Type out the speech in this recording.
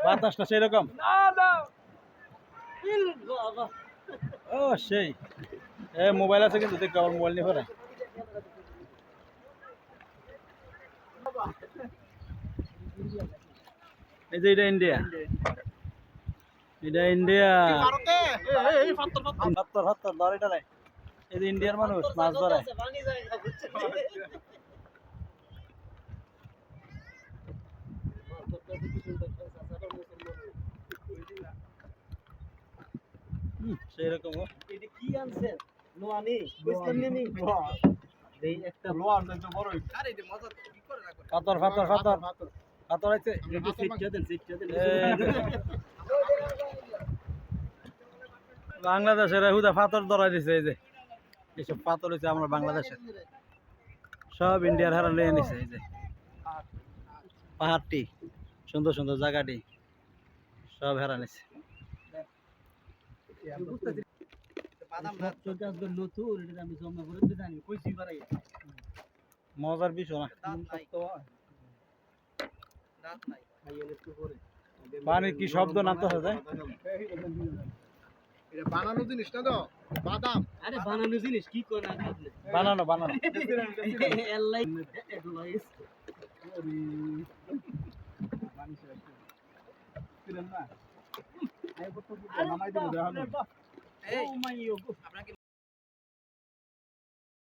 বাতাসটা সেরকম। ও সেই মোবাইল আছে কিন্তু দেখো আমার মোবাইল নিয়ে ফেরা। এই যে এটা ইন্ডিয়া, এটা ইন্ডিয়া। ধর এটা নাই, এই যে ইন্ডিয়ার মানুষ মাছ ধরে। সেরকম এটা কি আনছে নোয়ানি কইছলাম নি দেই একটা লোয়ার তো বড়। আরে এটা মজা তো কি করে না করে ফাতর ফাতর ফাতর ফাতর আছে। একটু সিটটা দেন বাংলাদেশের হুদা ফাতর ধরাই দিছে। এই যে এইসব পাথর হচ্ছে আমরা বাংলাদেশের, সব ইন্ডিয়ার হারা নিয়ে নিছে। এই যে পাহাড়টি সুন্দর সুন্দর জায়গাটি সব হারা নিছে। বাদাম রাত তো গাছ গো নতুন এটা আমি জমা করে দিতে জানি কইছি বাড়াই মজার বিষয় না। রাত নাই খাইয়ে একটু করে পানি কি শব্দ নামতেছে যায়। এটা বানানো জিনিস না তো বাদাম। আরে বানানো জিনিস কি করে না আপনি বানানো বানানো এলাই এগুলো ইস নামাই দিব। এই ও মাইও আপনাকে